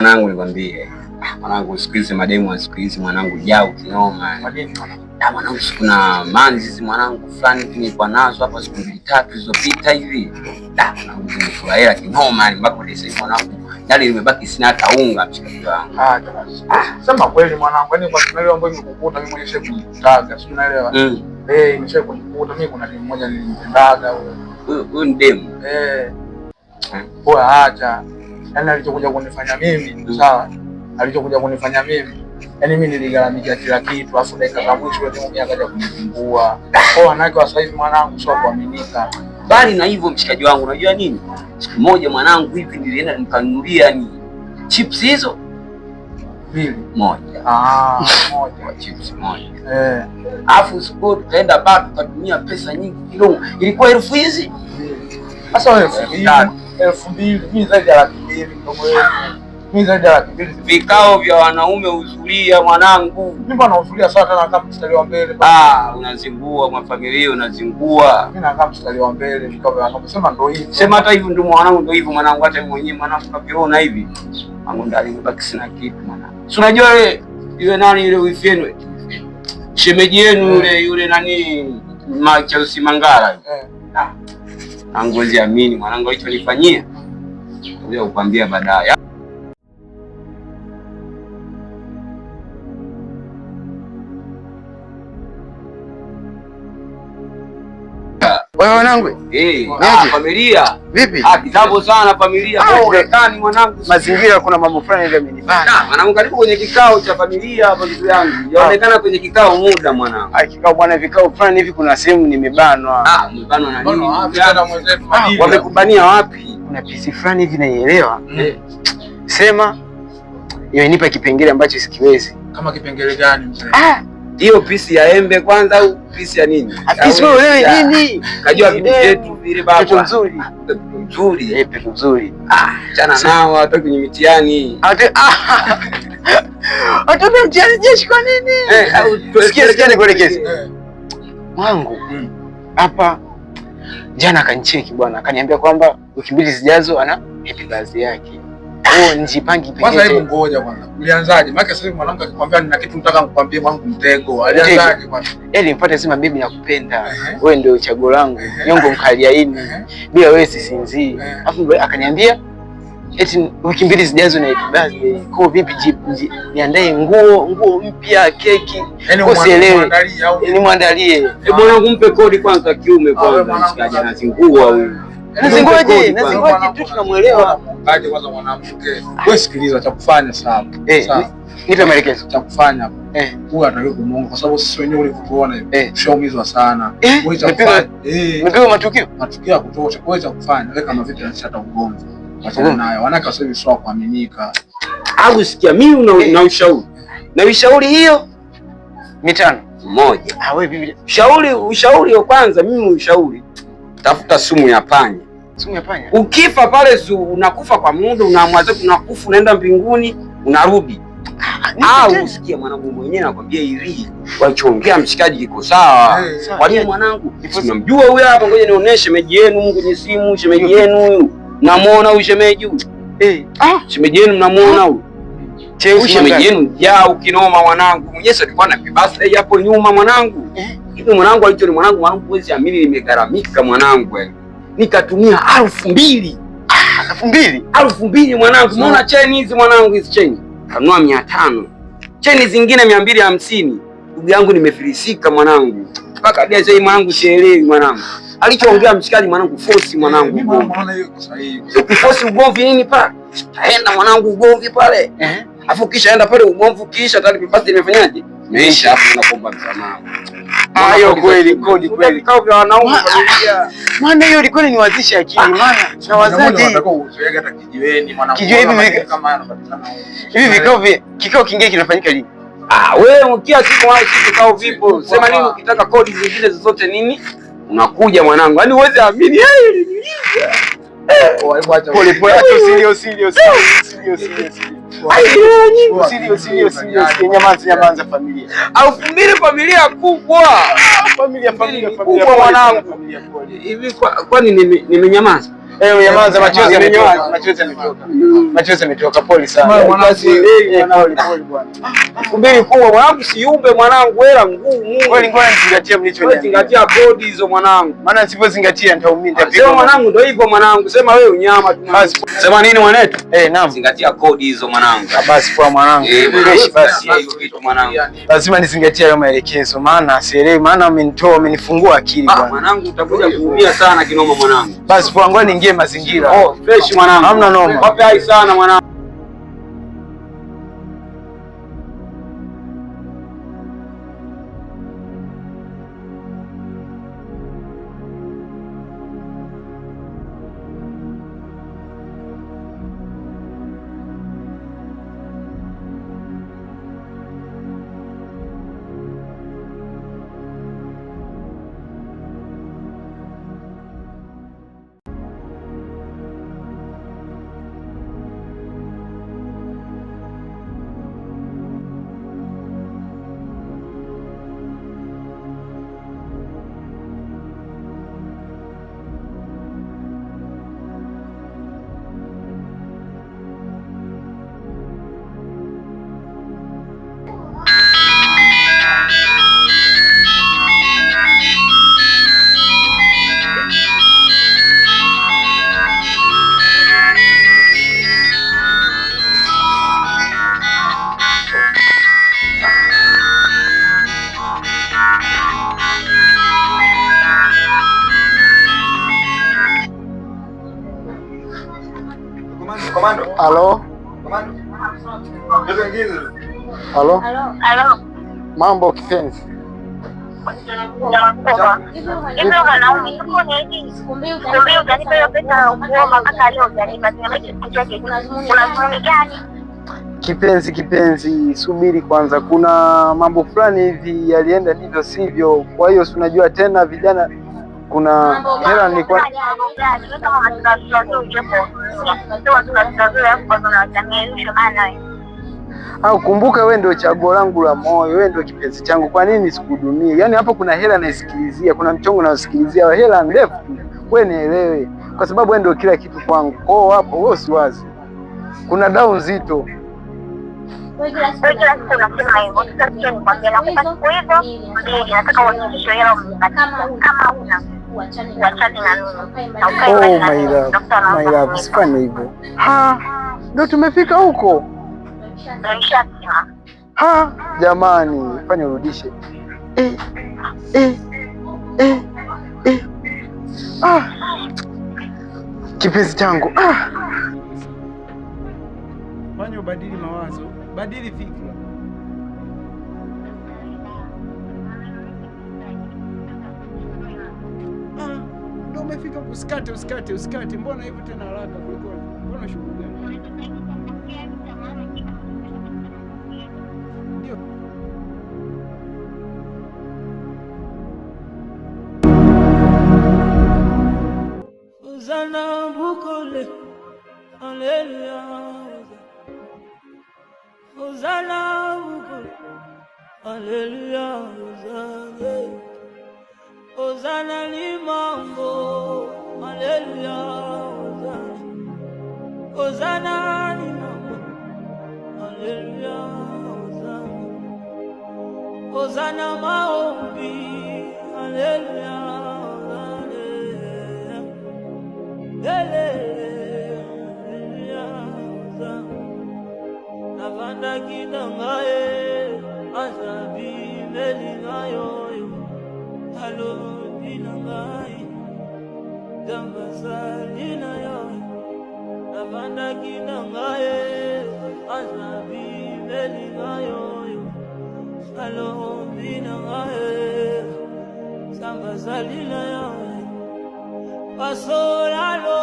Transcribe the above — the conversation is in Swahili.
Mwanangu nikwambie, mwanangu siku hizi mademu wa siku hizi mwanangu jao kinoma. Mwanangu kuna manzi mwanangu fulani nilikuwa nazo hapa siku 3 zilizopita hivi. Mwanangu nimefurahia kinoma mpaka leo hivi mwanangu. Yaani nimebaki sina hata unga mshikaji wangu. Sema kweli mwanangu, yaani kwa sababu ambayo nimekukuta mimi mwenyewe sikutaga, si unaelewa? Nimesha kunikuta mimi kuna demu moja nilimpendaga huyo ni demu. Poa acha. Yaani alichokuja kunifanya mimi, sawa? Alichokuja kunifanya mimi. Yaani mimi niligaramikia kila kitu, afu dakika za mwisho ndio mimi akaja kunisumbua. Kwa wanawake wa sasa hivi mwanangu sio kuaminika. Bali na hivyo mshikaji wangu, unajua nini? Siku moja mwanangu hivi nilienda nikanunulia ni chips hizo moja. Moja chips moja. Afu siku tukaenda bado tukatumia pesa nyingi kidogo. Ilikuwa 1000 hizi. Sasa wewe 2000 mimi zaidi ya 200 ndogo yetu. Mimi zaidi ya 200. Vikao vya wanaume uzulia mwanangu. Mimi bwana uzulia sana tena kama mstari wa mbele. Unazingua kwa familia unazingua. Mimi na kama mstari wa mbele vikao vya wanaume sema ndio hivi. Sema hata hivi ndio mwanangu ndio hivyo mwanangu hata mwenyewe mwanangu kapiona hivi. Mangu ndani mbaki sina kitu mwanangu. Si unajua yule nani yule wifi yenu? Shemeji yenu yule nani Chelsea Mangala. Ngozi amini mwanangu hicho nifanyia. Ngoja kukwambia baadaye. Wewe mwanangu? Familia. Vipi? Kitambo sana familia. Ndani mwanangu. Mazingira kuna mambo fulani hivi yamenibana. Mwanangu karibu kwenye kikao cha familia hapa ndugu yangu. Yaonekana kwenye kikao muda mwanangu. Kikao bwana, vikao fulani hivi kuna sehemu nimebanwa. Umebanwa na nini? Hata mwenzetu Madini. Wamekubania wapi? Kuna pisi fulani hivi naielewa. Sema imenipa kipengele ambacho sikiwezi. Kama kipengele gani mzee? Hiyo pisi ya embe kwanza au pisi ya nini? Pisi wewe nini? Kajua vitu vyetu vile baba. Pepo nzuri. Nzuri. Pepo nzuri. Chana nao hata kwenye mitihani. Hata mtihani jeshi kwa nini? Sikia nikuelekeze. Mwangu. Hapa jana akanicheki bwana, akaniambia kwamba wiki 2 zijazo ana happy birthday yake. Nijipange pekee. Kwanza hebu ngoja kwanza. Ulianzaje? Maana sasa hivi mwanangu akikwambia nina kitu nataka nikwambie mwanangu mtego. Alianzaje kwanza? Yaani mpate sema bibi nakupenda. Wewe ndio chaguo langu. Nyongo mkaliaini. Bila wewe sisinzii. Alafu akaniambia eti wiki 2 zijazo na happy birthday. Kwa vipi niandae nguo mpya, keki. Usielewe. Nimwandalie. Bwana kumpe kodi kwanza kiume kwanza mshikaji anazingua huyu. Nazingoje tu tunamuelewa. Aje kwanza mwanamke. Wewe sikiliza cha kufanya sawa. Nipe maelekezo cha kufanya hapo. Huyu anataka kumuonga kwa sababu sisi wenyewe ulivyotuona hivi. Ushaumizwa sana. Wewe cha kufanya. Umepigwa matukio? Matukio ya kutosha. Wewe cha kufanya. Wewe kama vipi unashata ugomvi. Achana nayo. Wanawake sasa hivi sio kuaminika. Au sikia mimi na ushauri. Na ushauri hiyo 5 moja. Wewe bibi. Ushauri wa kwanza mimi ushauri. Tafuta sumu ya panya. Sumu ya panya. Ukifa pale unakufa kwa muda, unaamua unakufa unaenda mbinguni, unarudi. Usikie mwanangu mwenyewe nakwambia hivi. Walichoongea mshikaji kiko sawa. Kwa nini mwanangu? Unamjua huyu hapa, ngoja nionyeshe shemeji yenu kwenye simu, shemeji yenu huyu. Namuona huyu shemeji huyu. Shemeji yenu mnamuona huyu. Shemeji yenu jao kinoma mwanangu. Mwenyewe alikuwa na birthday hapo nyuma mwanangu. Hivi mwanangu alicho ni mwanangu huwezi amini nimegaramika mwanangu nikatumia 2000. 2000 mwanangu. Unaona cheni hizi mwanangu, hizi cheni kanunua 500. Cheni zingine 250. Ndugu yangu nimefilisika mwanangu. Mpaka dia sasa mwanangu sielewi mwanangu. Alichoongea mshikaji mwanangu force mwanangu. Mimi naona yuko sahihi. Force ugomvi nini pale? Taenda mwanangu ugomvi pale. Afu kisha enda pale ugomvi kisha tayari basi nimefanyaje? Meisha hapo naomba msamaha. Hayo kweli kweli. Vikao vya wanaume familia. Maana hiyo ilikuwa niwazisha akili maana na wazazi. Nataka uzoege hata kijiweni mwanangu. Kama anapatikana hivi kikao kingine kinafanyika lini? Wewe ukia siku kikao vipo. Sema nini ukitaka kodi zingine zozote nini? Unakuja mwanangu. Yaani uweze amini pole serious. Nyamaza familia. 2000 familia kubwa. Familia kubwa mwanangu. Hivi kwani nimenyamaza? Nyamaza, machozi yametoka. Machozi yametoka, pole sana. Pole bwana. Subiri kwa mwanangu, siumbe mwanangu, hela ngumu. Wewe ngoja nizingatie mlichoniambia. Zingatia kodi hizo mwanangu. Maana nisipozingatia nitaumia, nitapigwa. Sema mwanangu, ndio hivyo mwanangu. Sema wewe unyama tu. Sema nini mwanetu? Naam. Zingatia kodi hizo mwanangu. Basi kwa mwanangu. Basi hiyo vitu mwanangu. Lazima nizingatie hayo maelekezo, maana sielewi, maana amenifungua akili bwana. Mwanangu utakuja kuumia sana kinoma mwanangu. Basi kwa ngoja niingie mazingira. Fresh mwanangu. Hamna noma. Wape hai sana mwanangu. Halo. Halo. Halo. Mambo kipenzi. Kipenzi, subiri kwanza, kuna mambo fulani hivi yalienda ndivyo sivyo. Kwa hiyo si unajua tena vijana, kuna hela nilikuwa kumbuka, wewe ndio chaguo langu la moyo, wewe ndio kipenzi changu. Kwa nini sikudumie? Yaani hapo kuna hela naisikilizia, kuna mchongo naosikilizia, hela ndefu. Wewe nielewe, kwa sababu wewe ndio kila kitu kwangu. Kwa hiyo hapo wewe usiwazi, kuna dau nzito. My love, sifanye hivyo. Ndio tumefika huko. Jamani, fanya urudishe. Kipenzi changu. Fanya ubadili mawazo, badili fikra. Ndio umefika usikate. Mbona hivyo tena haraka kuliko? Mbona shughuli gani? Ndio. Uzana bukole. Haleluya. Hosana bukole. Haleluya. Hosana ni mambo. Haleluya. Hosana ni mambo. Haleluya. Hosana maombi. Haleluya. Navanda kinangae asabi melingayo halo dinangai dambasalina yo navanda kinangae asabi melingayo halo dinangae dambasalina yo pasolalo